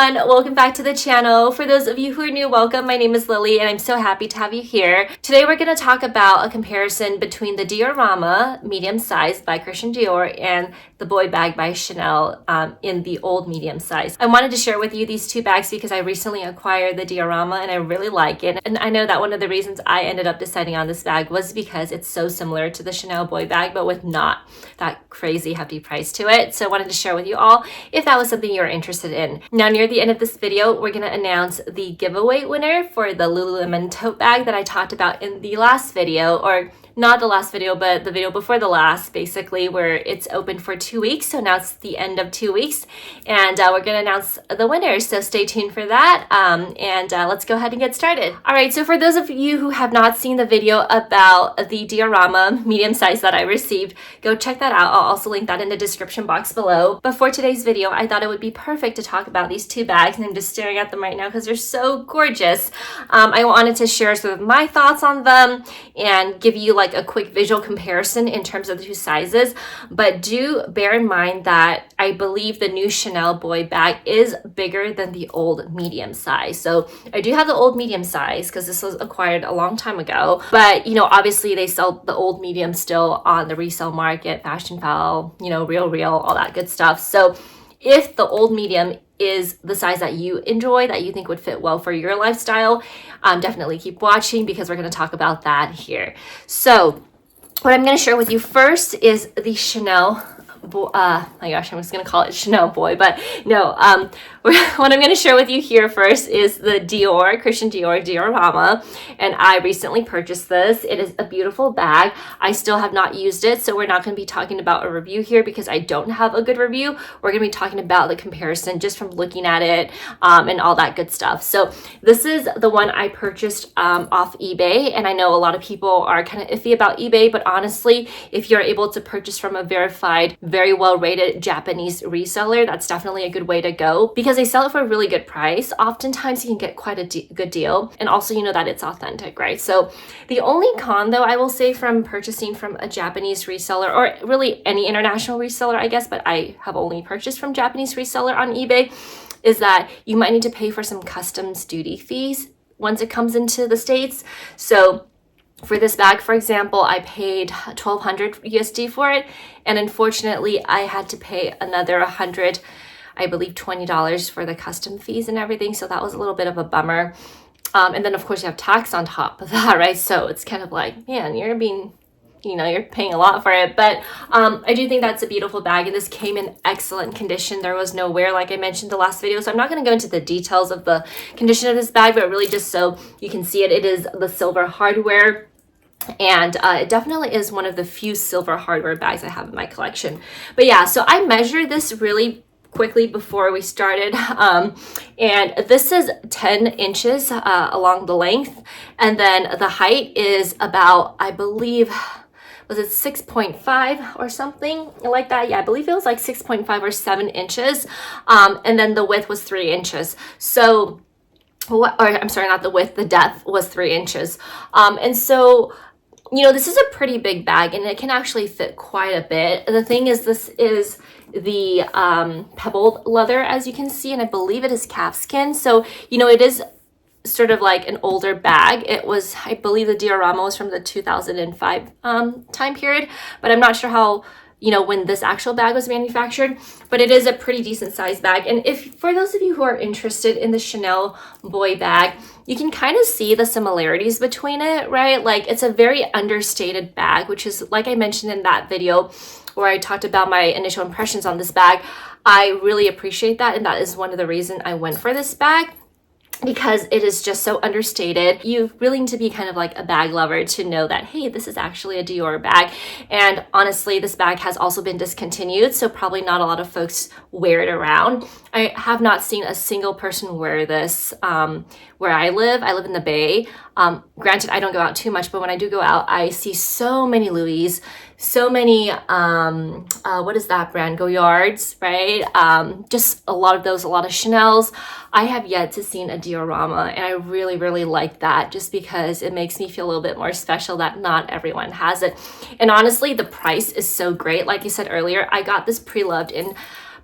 everyone, welcome back to the channel. For those of you who are new, welcome. My name is Lily and I'm so happy to have you here. Today we're going to talk about a comparison between the Diorama medium size by Christian Dior and the boy bag by Chanel in the old medium size. I wanted to share with you these two bags because I recently acquired the Diorama and I really like it. And I know that one of the reasons I ended up deciding on this bag was because it's so similar to the Chanel boy bag, but with not that crazy hefty price to it. So I wanted to share with you all if that was something you're interested in. Now, near the end of this video, we're going to announce the giveaway winner for the Lululemon tote bag that I talked about in the last video, or not the last video, but the video before the last, basically, where it's open for 2 weeks. So now it's the end of 2 weeks, and we're going to announce the winners. So stay tuned for that, and let's go ahead and get started. All right, so for those of you who have not seen the video about the Diorama medium size that I received, go check that out. I'll also link that in the description box below. But for today's video, I thought it would be perfect to talk about these two bags, and I'm just staring at them right now because they're so gorgeous. I wanted to share sort of my thoughts on them and give you like a quick visual comparison in terms of the two sizes, but do bear in mind that I believe the new Chanel boy bag is bigger than the old medium size. So I do have the old medium size because this was acquired a long time ago, but you know, obviously they sell the old medium still on the resale market, Fashion File, you know, Real, all that good stuff. So if the old medium is the size that you enjoy, that you think would fit well for your lifestyle, definitely keep watching because we're going to talk about that here. So what I'm going to share with you first is the Chanel my gosh, I'm just gonna call it Chanel boy, but no, what I'm going to share with you here first is the Christian Dior Diorama, and I recently purchased this. It is a beautiful bag. I still have not used it, so we're not going to be talking about a review here because I don't have a good review. We're going to be talking about the comparison just from looking at it and all that good stuff. So this is the one I purchased off eBay, and I know a lot of people are kind of iffy about eBay, but honestly, if you're able to purchase from a verified, very well rated Japanese reseller, that's definitely a good way to go because they sell it for a really good price. Oftentimes you can get quite a good deal, and also you know that it's authentic, right? So the only con though I will say from purchasing from a Japanese reseller, or really any international reseller I guess, but I have only purchased from Japanese reseller on eBay, is that you might need to pay for some customs duty fees once it comes into the States. So for this bag, for example, I paid 1,200 USD for it, and unfortunately I had to pay another 100, I believe $20 for the custom fees and everything, so that was a little bit of a bummer. And then of course you have tax on top of that, right? So it's kind of like, man, you're paying a lot for it. But I do think that's a beautiful bag, and this came in excellent condition. There was no wear, like I mentioned in the last video, so I'm not going to go into the details of the condition of this bag, but really just so you can see it. It is the silver hardware, and it definitely is one of the few silver hardware bags I have in my collection. But yeah, so I measured this really quickly before we started, and this is 10 inches along the length, and then the height is about, I believe, was it 6.5 or something like that? Yeah, I believe it was like 6.5 or 7 inches, and then the width was 3 inches. So I'm sorry, not the width, the depth was 3 inches. And so, you know, this is a pretty big bag, and it can actually fit quite a bit. The thing is, this is the pebbled leather, as you can see, and I believe it is calfskin. So, you know, it is sort of like an older bag. It was, I believe the Diorama was from the 2005 time period, but I'm not sure how, you know, when this actual bag was manufactured, but it is a pretty decent sized bag. And if, for those of you who are interested in the Chanel boy bag, you can kind of see the similarities between it, right? Like, it's a very understated bag, which is, like I mentioned in that video where I talked about my initial impressions on this bag. I really appreciate that, and that is one of the reasons I went for this bag, because it is just so understated. You really need to be kind of like a bag lover to know that, hey, this is actually a Dior bag. And honestly, this bag has also been discontinued, so probably not a lot of folks wear it around. I have not seen a single person wear this where I live. I live in the Bay. Granted, I don't go out too much, but when I do go out, I see so many Louis, so many, what is that brand? Goyards, right? Just a lot of those, a lot of Chanels. I have yet to see a Diorama, and I really, really like that just because it makes me feel a little bit more special that not everyone has it. And honestly, the price is so great. Like I said earlier, I got this pre-loved in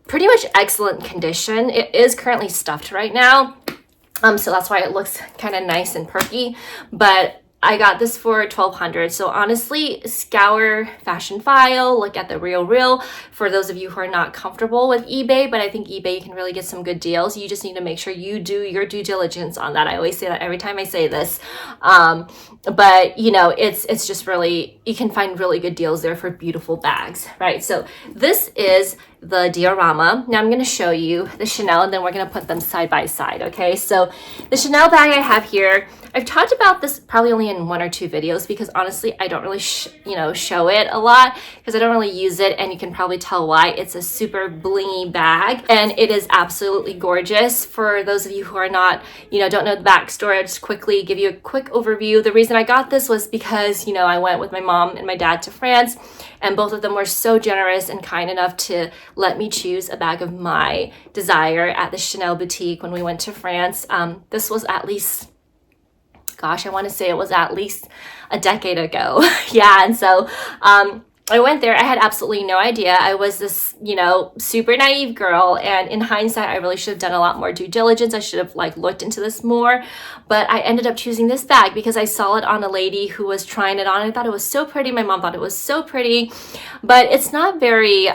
pretty much excellent condition. It is currently stuffed right now. So that's why it looks kind of nice and perky, but I got this for $1,200. So honestly, scour Fashion File, look at the real for those of you who are not comfortable with eBay, but I think eBay, you can really get some good deals. You just need to make sure you do your due diligence on that. I always say that every time I say this. But you know, it's just really, you can find really good deals there for beautiful bags, right? So this is the Diorama. Now I'm going to show you the Chanel, and then we're going to put them side by side. Okay, so the Chanel bag I have here, I've talked about this probably only in 1 or 2 videos because honestly I don't really show it a lot because I don't really use it, and you can probably tell why. It's a super blingy bag and it is absolutely gorgeous. For those of you who are not, don't know the backstory, I'll just quickly give you a quick overview. The reason I got this was because I went with my mom and my dad to France, and both of them were so generous and kind enough to let me choose a bag of my desire at the Chanel boutique when we went to France. This was at least, gosh, I want to say it was at least a decade ago. Yeah, and so I went there. I had absolutely no idea. I was this, super naive girl, and in hindsight, I really should have done a lot more due diligence. I should have looked into this more, but I ended up choosing this bag because I saw it on a lady who was trying it on. I thought it was so pretty. My mom thought it was so pretty, but it's not very,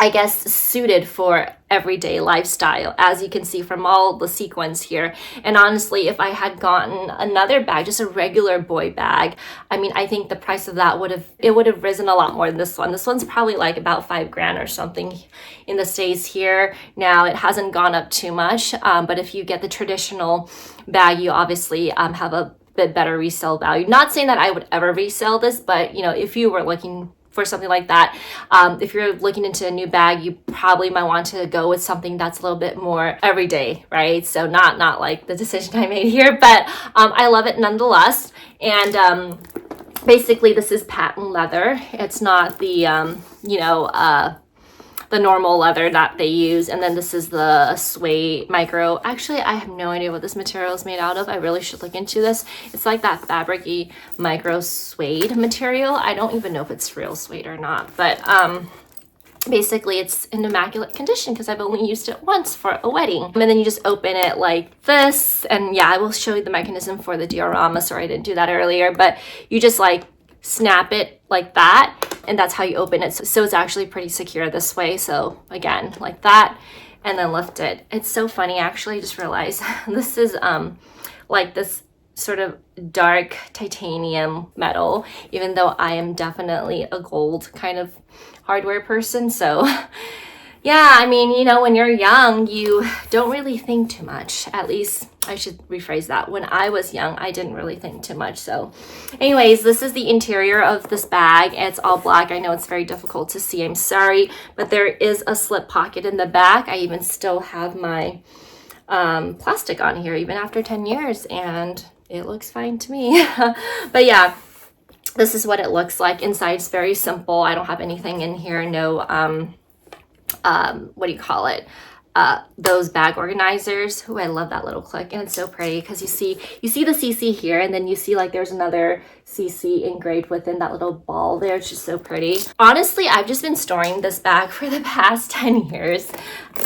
I guess, suited for everyday lifestyle, as you can see from all the sequins here. And honestly, if I had gotten another bag, just a regular boy bag, I think the price of that would have risen a lot more than this one. This one's probably about $5,000 or something in the States here. Now it hasn't gone up too much, but if you get the traditional bag, you obviously have a bit better resale value. Not saying that I would ever resell this, but if you were looking for something like that, if you're looking into a new bag, you probably might want to go with something that's a little bit more everyday, right? So not like the decision I made here, but I love it nonetheless. And basically this is patent leather. It's not the the normal leather that they use. And then this is the suede micro. Actually, I have no idea what this material is made out of. I really should look into this. It's like that fabric-y micro suede material. I don't even know if it's real suede or not, but basically it's in immaculate condition because I've only used it once for a wedding. And then you just open it like this, and yeah, I will show you the mechanism for the diorama. Sorry, I didn't do that earlier, but you just snap it like that, and that's how you open it. So it's actually pretty secure this way. So again, like that, and then lift it. It's so funny, actually. I just realized this is this sort of dark titanium metal, even though I am definitely a gold kind of hardware person. So yeah, when you're young, you don't really think too much. At least I should rephrase that. When I was young, I didn't really think too much. So anyways, this is the interior of this bag. It's all black. I know it's very difficult to see. I'm sorry, but there is a slip pocket in the back. I even still have my plastic on here, even after 10 years, and it looks fine to me. But yeah, this is what it looks like. Inside's very simple. I don't have anything in here. No, what do you call it? Those bag organizers. Ooh, I love that little click, and it's so pretty because you see the CC here, and then you see there's another CC engraved within that little ball there. It's just so pretty. Honestly, I've just been storing this bag for the past 10 years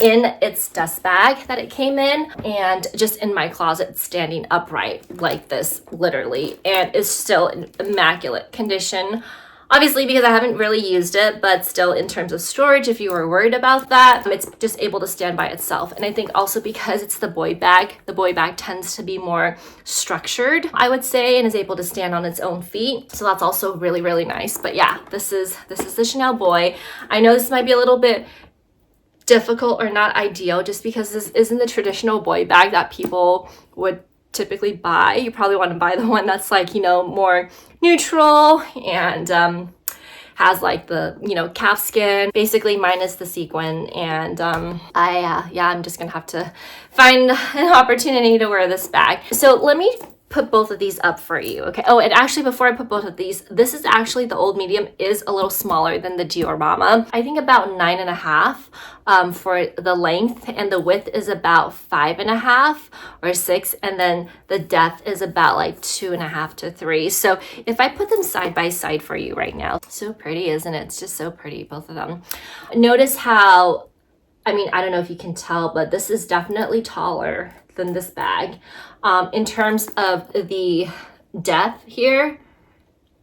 in its dust bag that it came in, and just in my closet standing upright like this, literally, and is still in immaculate condition. Obviously, because I haven't really used it, but still, in terms of storage, if you were worried about that, it's just able to stand by itself. And I think also because it's the boy bag tends to be more structured, I would say, and is able to stand on its own feet. So that's also really, really nice. But yeah, this is the Chanel boy. I know this might be a little bit difficult or not ideal just because this isn't the traditional boy bag that people would typically buy. You probably want to buy the one that's more neutral and has the calf skin, basically minus the sequin. And I'm just gonna have to find an opportunity to wear this bag. So let me put both of these up for you, okay? Oh, and actually before I put both of these, this is actually, the old medium is a little smaller than the Diorama. I think about 9.5 for the length, and the width is about 5.5 or 6, and then the depth is about like 2.5 to 3. So if I put them side by side for you right now, so pretty, isn't it? It's just so pretty, both of them. Notice how, I mean, I don't know if you can tell, but this is definitely taller than this bag. In terms of the depth here,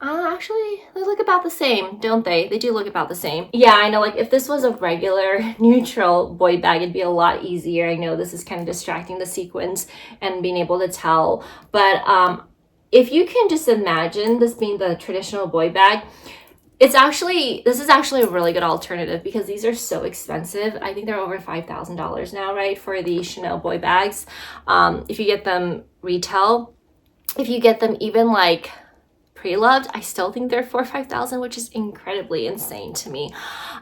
actually, they look about the same, don't they? They do look about the same. Yeah, I know, like if this was a regular neutral boy bag, it'd be a lot easier. I know this is kind of distracting, the sequins and being able to tell. But if you can just imagine this being the traditional boy bag, this is actually a really good alternative because these are so expensive. I think they're over $5,000 now, right, for the Chanel boy bags. If you get them retail, if you get them even like pre-loved, I still think they're $4,000 or $5,000, which is incredibly insane to me.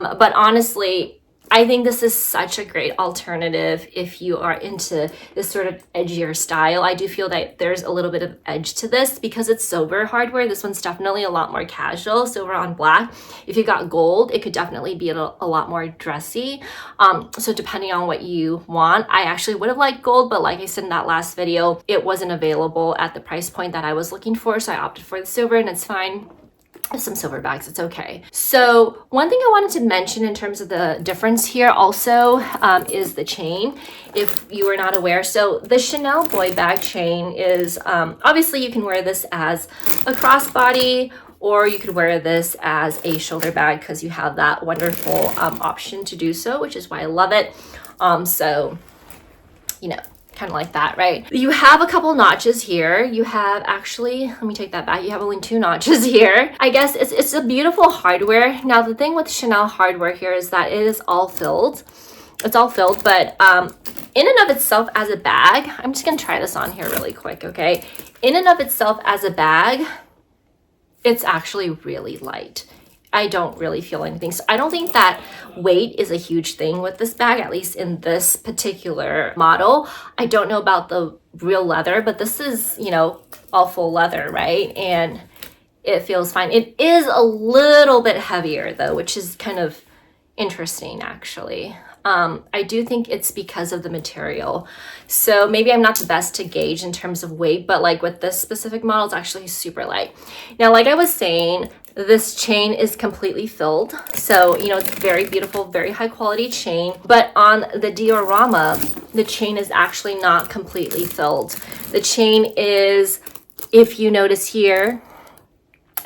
But honestly, I think this is such a great alternative if you are into this sort of edgier style. I do feel that there's a little bit of edge to this because it's silver hardware. This one's definitely a lot more casual, silver on black. If you got gold, it could definitely be a lot more dressy. So depending on what you want, I actually would have liked gold, but like I said in that last video, it wasn't available at the price point that I was looking for. So I opted for the silver, and it's fine. Some silver bags, it's okay. So one thing I wanted to mention in terms of the difference here also is the chain, if you are not aware. So the Chanel boy bag chain is, obviously you can wear this as a crossbody, or you could wear this as a shoulder bag because you have that wonderful option to do so, which is why I love it. So, you know, kind of like that, right? You have a couple notches here. You have actually, let me take that back. You have only 2 notches here. I guess it's a beautiful hardware. Now, the thing with Chanel hardware here is that it is all filled. It's all filled, but in and of itself as a bag, I'm just gonna try this on here really quick, okay? In and of itself as a bag, it's actually really light. I don't really feel anything. So I don't think that weight is a huge thing with this bag, at least in this particular model. I don't know about the real leather, but this is, you know, all full leather, right? And it feels fine. It is a little bit heavier though, which is kind of interesting actually. I do think it's because of the material. So maybe I'm not the best to gauge in terms of weight, but like with this specific model, it's actually super light. Now, like I was saying, this chain is completely filled. So, you know, it's very beautiful, very high quality chain. But on the Diorama, the chain is actually not completely filled. The chain is, if you notice here,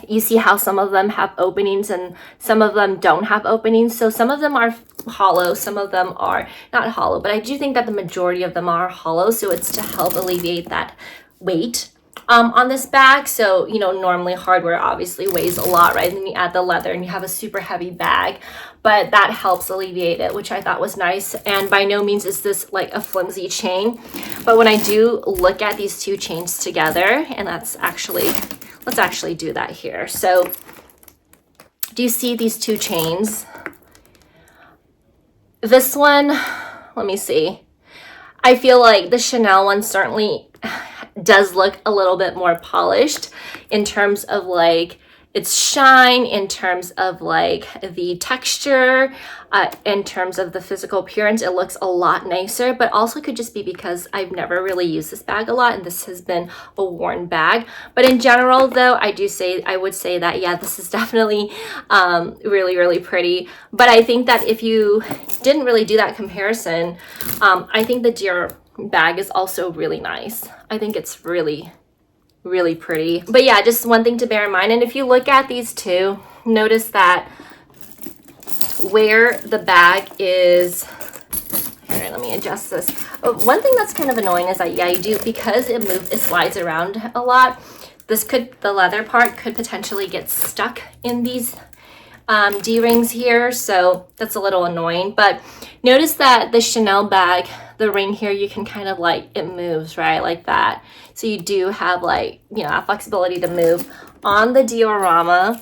you see how some of them have openings and some of them don't have openings. So some of them are hollow, some of them are not hollow, but I do think that the majority of them are hollow. So it's to help alleviate that weight on this bag. So, you know, normally hardware obviously weighs a lot, right? And then you add the leather and you have a super heavy bag, but that helps alleviate it, which I thought was nice. And by no means is this like a flimsy chain, but when I do look at these 2 chains together, and let's actually do that here. So do you see these 2 chains? This one, let me see. I feel like the Chanel one certainly does look a little bit more polished in terms of like its shine, in terms of like the texture, in terms of the physical appearance. It looks a lot nicer, but also could just be because I've never really used this bag a lot and this has been a worn bag. But in general though, I would say that, yeah, this is definitely really, really pretty. But I think that if you didn't really do that comparison, I think the Dior bag is also really nice. I think it's really pretty. But yeah, just one thing to bear in mind. And if you look at these 2, notice that where the bag is, here, let me adjust this. One thing that's kind of annoying is that, yeah, you do, because it slides around a lot, the leather part could potentially get stuck in these D-rings here, so that's a little annoying. But notice that the Chanel bag, the ring here, you can kind of like, it moves, right, like that. So you do have like, you know, that flexibility to move. On the Diorama,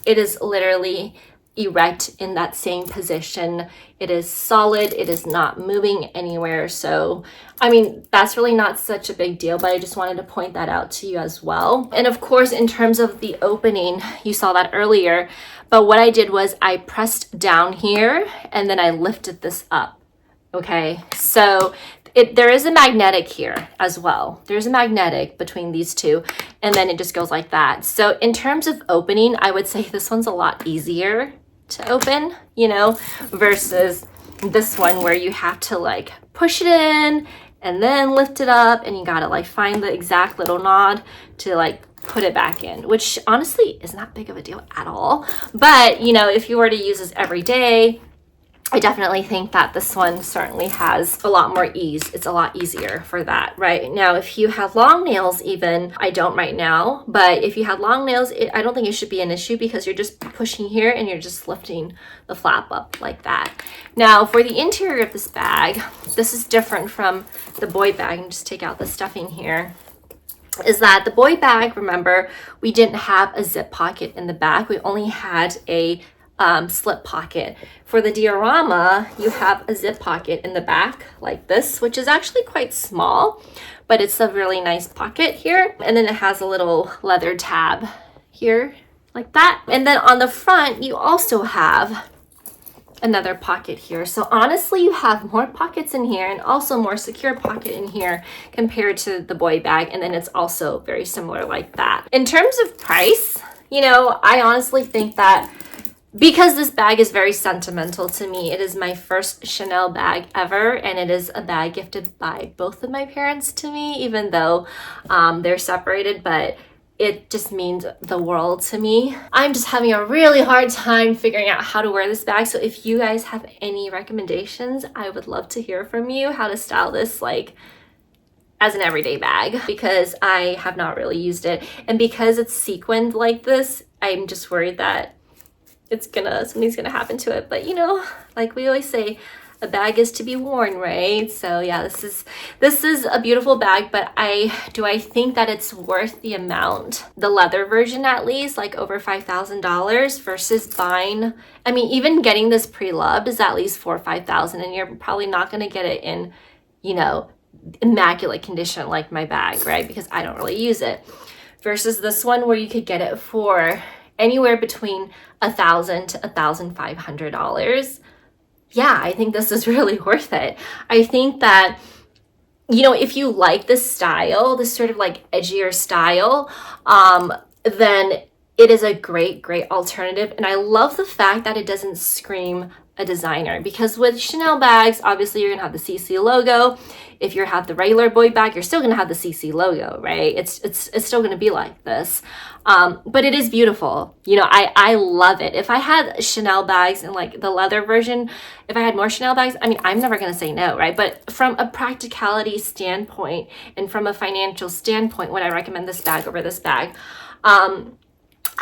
it is literally, erect in that same position. It is solid. It is not moving anywhere. So, I mean, that's really not such a big deal, but I just wanted to point that out to you as well. And of course, in terms of the opening, you saw that earlier, but what I did was I pressed down here and then I lifted this up. Okay, so there is a magnetic here as well. There's a magnetic between these two, and then it just goes like that. So in terms of opening, I would say this one's a lot easier to open, you know, versus this one where you have to like push it in and then lift it up, and you gotta like find the exact little knot to like put it back in, which honestly is not big of a deal at all. But you know, if you were to use this every day, I definitely think that this one certainly has a lot more ease. It's a lot easier for that. Right now, if you have long nails, even, I don't right now, but if you have long nails, I don't think it should be an issue because you're just pushing here and you're just lifting the flap up like that. Now for the interior of this bag, this is different from the boy bag. And just take out the stuffing here. Is that the boy bag, remember, we didn't have a zip pocket in the back. We only had a slip pocket. For the Diorama, you have a zip pocket in the back like this, which is actually quite small, but it's a really nice pocket here. And then it has a little leather tab here like that. And then on the front, you also have another pocket here. So honestly, you have more pockets in here and also more secure pocket in here compared to the boy bag. And then it's also very similar like that. In terms of price, you know, I honestly think that because this bag is very sentimental to me, it is my first Chanel bag ever, and it is a bag gifted by both of my parents to me, even though they're separated, but it just means the world to me. I'm just having a really hard time figuring out how to wear this bag, so if you guys have any recommendations, I would love to hear from you how to style this like as an everyday bag, because I have not really used it, and because it's sequined like this, I'm just worried that something's gonna happen to it. But you know, like we always say, a bag is to be worn, right? So yeah, this is a beautiful bag, but I think that it's worth the amount. The leather version, at least, like over $5,000 versus buying, I mean, even getting this pre-loved is at least $4,000 or $5,000, and you're probably not gonna get it in, you know, immaculate condition like my bag, right? Because I don't really use it. Versus this one where you could get it for anywhere between $1,000 to $1,500. Yeah, I think this is really worth it. I think that, you know, if you like this style, this sort of like edgier style, then it is a great alternative. And I love the fact that it doesn't scream a designer, because with Chanel bags, obviously you're gonna have the CC logo. If you have the regular boy bag, you're still gonna have the CC logo, right? It's still gonna be like this, but it is beautiful. You know, I love it. If I had Chanel bags and like the leather version, if I had more Chanel bags, I mean, I'm never gonna say no, right? But from a practicality standpoint and from a financial standpoint, would I recommend this bag over this bag?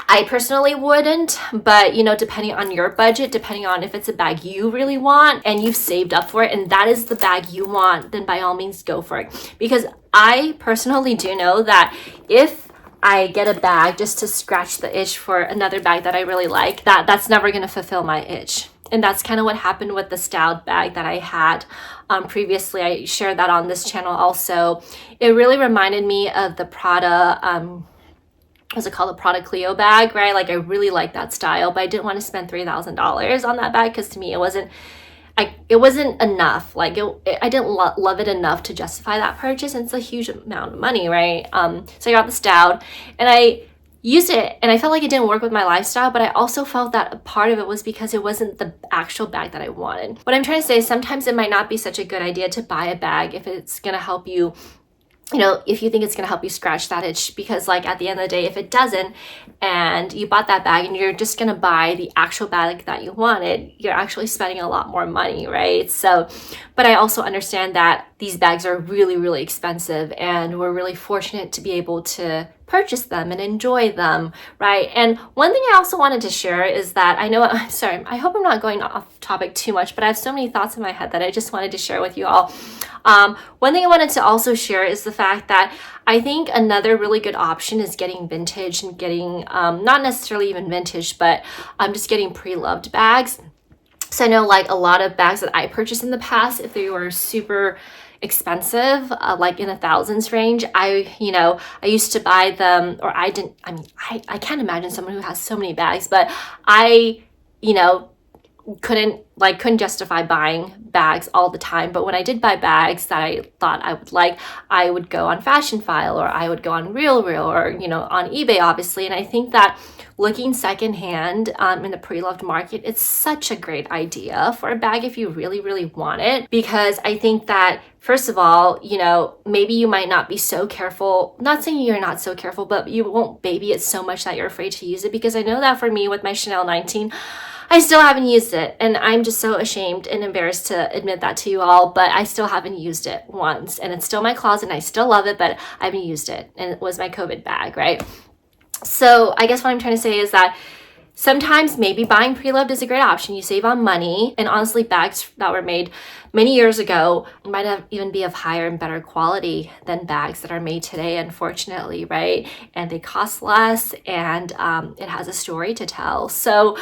I personally wouldn't, but you know, depending on your budget, depending on if it's a bag you really want and you've saved up for it and that is the bag you want, then by all means go for it. Because I personally do know that if I get a bag just to scratch the itch for another bag that I really like, that's never going to fulfill my itch. And that's kind of what happened with the styled bag that I had previously. I shared that on this channel also. It really reminded me of the Prada, what's it called, the Prada Clio bag, right? Like I really like that style, but I didn't want to spend $3,000 on that bag because to me it wasn't enough. Like I didn't love it enough to justify that purchase, and it's a huge amount of money, right? So I got the styled and I used it and I felt like it didn't work with my lifestyle, but I also felt that a part of it was because it wasn't the actual bag that I wanted. What I'm trying to say is sometimes it might not be such a good idea to buy a bag if it's going to help you, you know, if you think it's going to help you scratch that itch, because like at the end of the day, if it doesn't and you bought that bag and you're just going to buy the actual bag that you wanted, you're actually spending a lot more money, right? So, but I also understand that these bags are really expensive and we're really fortunate to be able to purchase them and enjoy them, right? And one thing I also wanted to share is that I'm sorry, I hope I'm not going off topic too much, but I have so many thoughts in my head that I just wanted to share with you all. One thing I wanted to also share is the fact that I think another really good option is getting vintage and getting, not necessarily even vintage, but just getting pre-loved bags. So I know like a lot of bags that I purchased in the past, if they were super expensive, like in the thousands range, I used to buy them, or I can't imagine someone who has so many bags, but I, couldn't justify buying bags all the time. But when I did buy bags that I thought I would like, I would go on Fashion File, or I would go on Real, or on eBay, obviously. And I think that looking secondhand in the pre-loved market, it's such a great idea for a bag if you really, really want it. Because I think that, first of all, maybe you might not be so careful, not saying you're not so careful, but you won't baby it so much that you're afraid to use it. Because I know that for me with my Chanel 19, I still haven't used it, and I'm just so ashamed and embarrassed to admit that to you all, but I still haven't used it once, and it's still in my closet and I still love it, but I haven't used it, and it was my COVID bag, right? So I guess what I'm trying to say is that sometimes maybe buying pre-loved is a great option. You save on money, and honestly, bags that were made many years ago might have even be of higher and better quality than bags that are made today, unfortunately, right? And they cost less, and it has a story to tell. So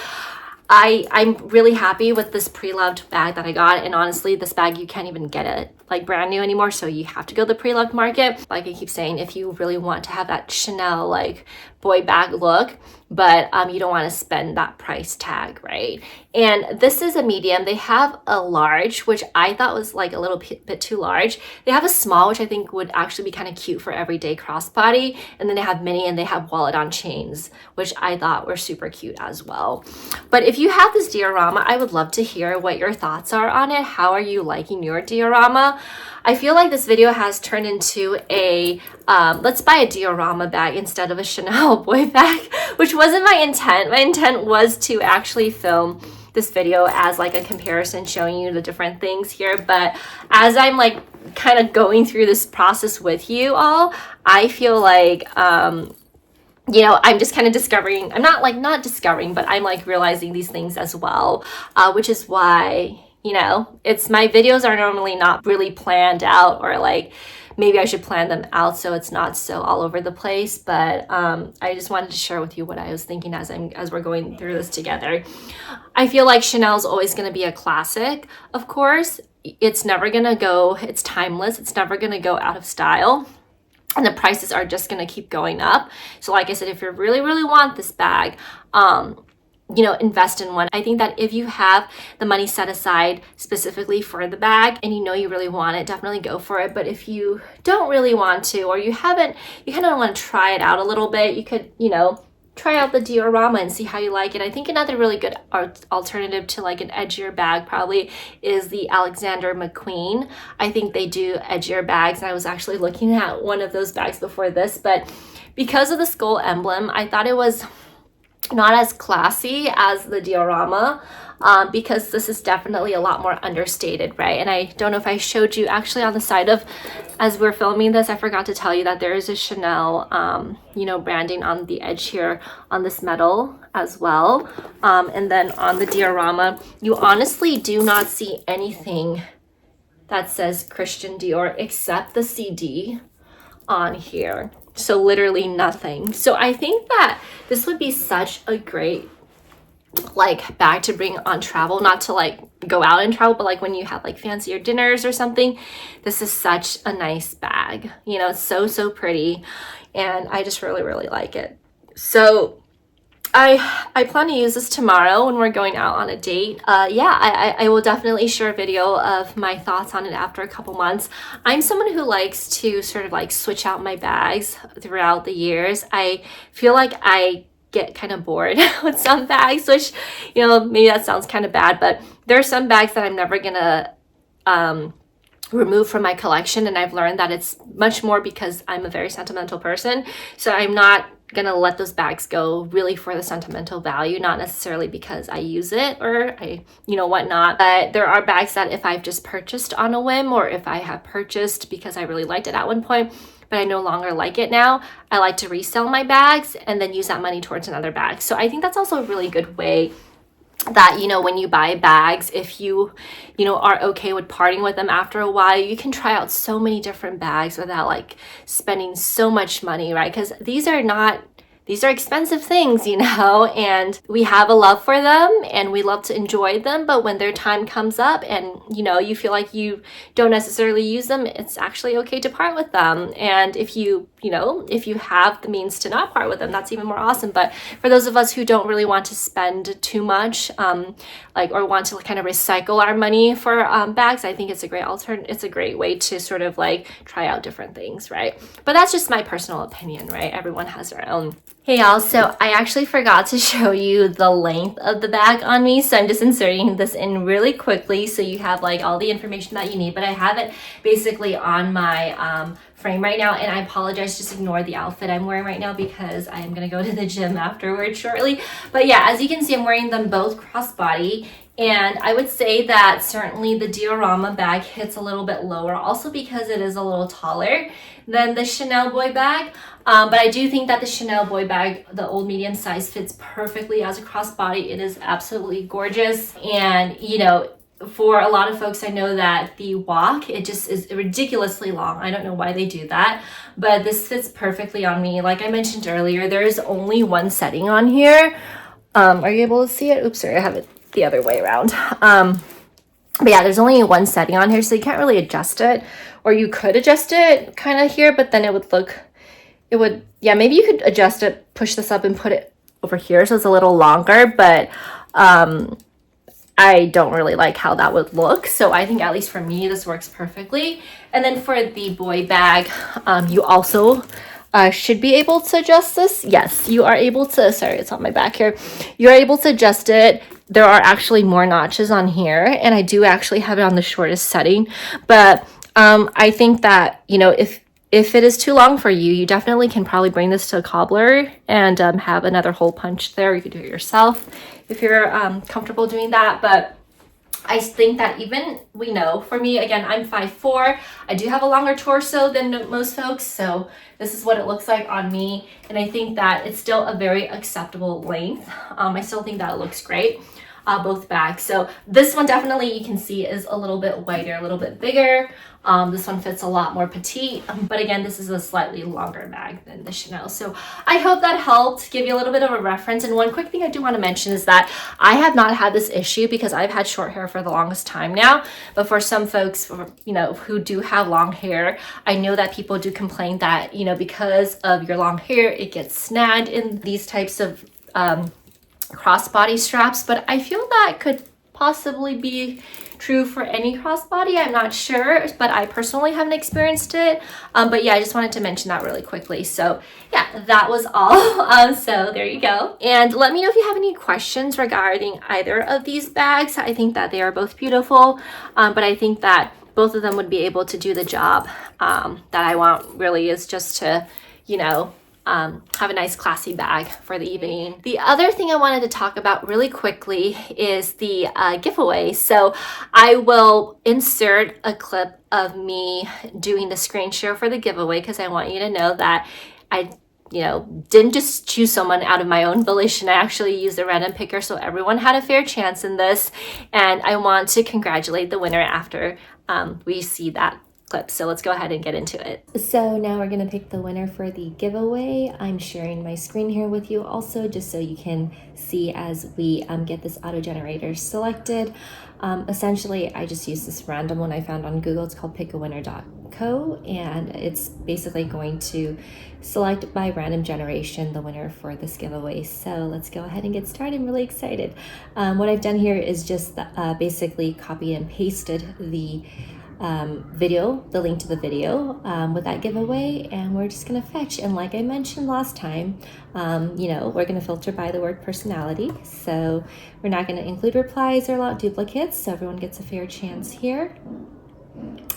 I'm really happy with this pre-loved bag that I got, and honestly, this bag, you can't even get it like brand new anymore, so you have to go to the pre-loved market. Like I keep saying, if you really want to have that Chanel like boy bag look, but you don't want to spend that price tag, right? And this is a medium. They have a large, which I thought was like a little bit too large. They have a small, which I think would actually be kind of cute for everyday crossbody. And then they have mini, and they have wallet on chains, which I thought were super cute as well. But if you have this diorama, I would love to hear what your thoughts are on it. How are you liking your diorama? I feel like this video has turned into a let's buy a diorama bag instead of a Chanel boy bag, which wasn't my intent. My intent was to actually film this video as like a comparison, showing you the different things here. But as I'm like kind of going through this process with you all, I feel like I'm just kind of discovering, I'm not discovering, but I'm like realizing these things as well, which is why, it's my videos are normally not really planned out, or like maybe I should plan them out so it's not so all over the place. But I just wanted to share with you what I was thinking as we're going through this together. I feel like Chanel's always going to be a classic, of course. It's never going to go, it's timeless. It's never going to go out of style. And the prices are just going to keep going up. So like I said, if you really, really want this bag, invest in one. I think that if you have the money set aside specifically for the bag and you really want it, definitely go for it. But if you don't really want to, or you kind of want to try it out a little bit, you could, try out the Diorama and see how you like it. I think another really good alternative to like an edgier bag probably is the Alexander McQueen. I think they do edgier bags, and I was actually looking at one of those bags before this, but because of the skull emblem, I thought it was not as classy as the Diorama, because this is definitely a lot more understated, right? And I don't know if I showed you actually on the side of, as we're filming this, I forgot to tell you that there is a Chanel, branding on the edge here on this metal as well. And then on the Diorama, you honestly do not see anything that says Christian Dior except the CD on here. So literally nothing. So I think that this would be such a great like bag to bring on travel, not to like go out and travel, but like when you have like fancier dinners or something. This is such a nice bag. It's so pretty, and I just really, really like it. So I plan to use this tomorrow when we're going out on a date. I will definitely share a video of my thoughts on it after a couple months. I'm someone who likes to sort of like switch out my bags throughout the years. I feel like I get kind of bored with some bags, which, maybe that sounds kind of bad, but there are some bags that I'm never gonna remove from my collection, and I've learned that it's much more because I'm a very sentimental person. So I'm not gonna let those bags go really for the sentimental value, not necessarily because I use it or I whatnot. But there are bags that if I've just purchased on a whim, or if I have purchased because I really liked it at one point, but I no longer like it now, I like to resell my bags and then use that money towards another bag. So I think that's also a really good way that, you know, when you buy bags, if you know, are okay with parting with them after a while, you can try out so many different bags without like spending so much money, right? Because these are expensive things, you know, and we have a love for them and we love to enjoy them. But when their time comes up and, you know, you feel like you don't necessarily use them, it's actually okay to part with them. And if you have the means to not part with them, that's even more awesome. But for those of us who don't really want to spend too much, or want to kind of recycle our money for bags, I think it's a great it's a great way to sort of like try out different things, right? But that's just my personal opinion, right? Everyone has their own. Hey y'all, so I actually forgot to show you the length of the bag on me, so I'm just inserting this in really quickly so you have like all the information that you need, but I have it basically on my frame right now, and I apologize, just ignore the outfit I'm wearing right now because I am gonna go to the gym afterwards shortly. But yeah, as you can see, I'm wearing them both crossbody, and I would say that certainly the Diorama bag hits a little bit lower, also because it is a little taller than the Chanel boy bag. But I do think that the Chanel boy bag, the old medium size, fits perfectly as a crossbody. It is absolutely gorgeous. And, you know, for a lot of folks, I know that the walk, it just is ridiculously long. I don't know why they do that, but this fits perfectly on me. Like I mentioned earlier, there is only one setting on here. Are you able to see it? Oops, sorry, I have it the other way around. But yeah, there's only one setting on here, so you can't really adjust it. Or you could adjust it kind of here, but then yeah, maybe you could adjust it, push this up and put it over here so it's a little longer, but I don't really like how that would look. So I think, at least for me, this works perfectly. And then for the boy bag, you also should be able to adjust this. Yes, you are able to, sorry, it's on my back here. You're able to adjust it. There are actually more notches on here, and I do actually have it on the shortest setting, but I think that, you know, if it is too long for you, you definitely can probably bring this to a cobbler and have another hole punch there. You could do it yourself if you're comfortable doing that. But I think that even, we know, for me, again, I'm 5'4". I do have a longer torso than most folks, so this is what it looks like on me. And I think that it's still a very acceptable length. I still think that it looks great, both bags. So this one definitely, you can see, is a little bit wider, a little bit bigger. This one fits a lot more petite, but again, this is a slightly longer bag than the Chanel. So I hope that helped give you a little bit of a reference. And one quick thing I do want to mention is that I have not had this issue because I've had short hair for the longest time now. But for some folks, you know, who do have long hair, I know that people do complain that, you know, because of your long hair, it gets snagged in these types of crossbody straps. But I feel that could possibly be true for any crossbody. I'm not sure, but I personally haven't experienced it. But yeah, I just wanted to mention that really quickly. So yeah, that was all. So there you go. And let me know if you have any questions regarding either of these bags. I think that they are both beautiful, but I think that both of them would be able to do the job that I want, really, is just to, you know, have a nice classy bag for the evening. The other thing I wanted to talk about really quickly is the giveaway. So I will insert a clip of me doing the screen share for the giveaway because I want you to know that I, you know, didn't just choose someone out of my own volition. I actually used a random picker, so everyone had a fair chance in this. And I want to congratulate the winner after we see that clip. So let's go ahead and get into it. So now we're going to pick the winner for the giveaway. I'm sharing my screen here with you also, just so you can see as we get this auto generator selected. Essentially, I just used this random one I found on Google. It's called pickawinner.co, and it's basically going to select by random generation the winner for this giveaway. So let's go ahead and get started. I'm really excited. What I've done here is just basically copy and pasted the the link to the video with that giveaway, and we're just gonna fetch. And like I mentioned last time, you know, we're gonna filter by the word personality, so we're not gonna include replies or allow duplicates, so everyone gets a fair chance here.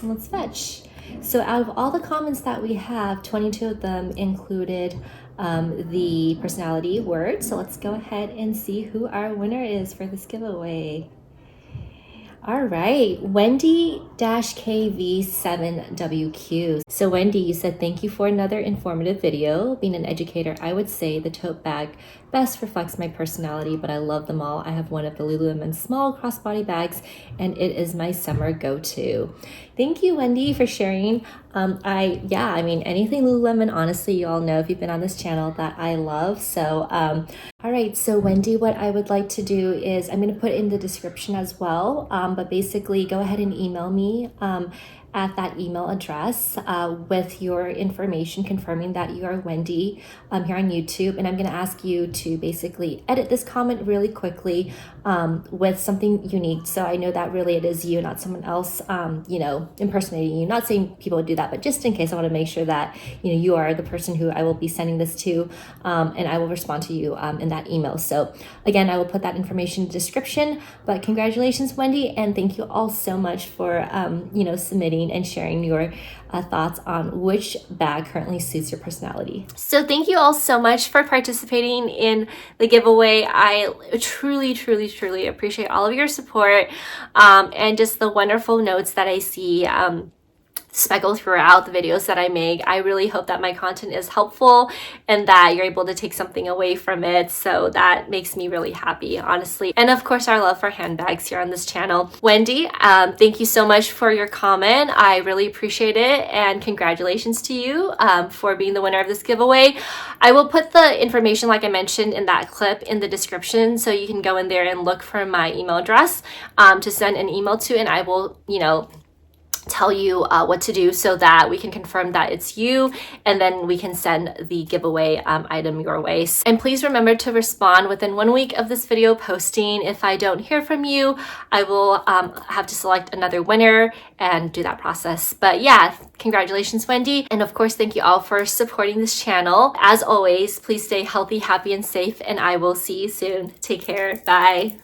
Let's fetch. So out of all the comments that we have, 22 of them included the personality word. So let's go ahead and see who our winner is for this giveaway. All right, Wendy-KV7WQ. So Wendy, you said, thank you for another informative video. Being an educator, I would say the tote bag best reflects my personality, but I love them all. I have one of the Lululemon small crossbody bags, and it is my summer go-to. Thank you, Wendy, for sharing. I mean, anything Lululemon, honestly, you all know if you've been on this channel that I love. So, all right, so Wendy, what I would like to do is I'm going to put in the description as well, but basically go ahead and email me at that email address with your information confirming that you are Wendy here on YouTube. And I'm going to ask you to basically edit this comment really quickly with something unique. So I know that really it is you, not someone else, impersonating you. Not saying people would do that, but just in case, I want to make sure that, you are the person who I will be sending this to, and I will respond to you in that email. So again, I will put that information in the description, but congratulations, Wendy. And thank you all so much for, submitting and sharing your thoughts on which bag currently suits your personality. So thank you all so much for participating in the giveaway. I truly, truly, truly appreciate all of your support and just the wonderful notes that I see speckle throughout the videos that I make. I really hope that my content is helpful and that you're able to take something away from it. So that makes me really happy, honestly. And of course, our love for handbags here on this channel. Wendy, thank you so much for your comment. I really appreciate it. And congratulations to you for being the winner of this giveaway. I will put the information, like I mentioned in that clip, in the description. So you can go in there and look for my email address to send an email to, and I will, tell you what to do so that we can confirm that it's you, and then we can send the giveaway item your way. And please remember to respond within 1 week of this video posting. If I don't hear from you, I will have to select another winner and do that process. But yeah, congratulations, Wendy. And of course, thank you all for supporting this channel. As always, please stay healthy, happy, and safe, and I will see you soon. Take care. Bye.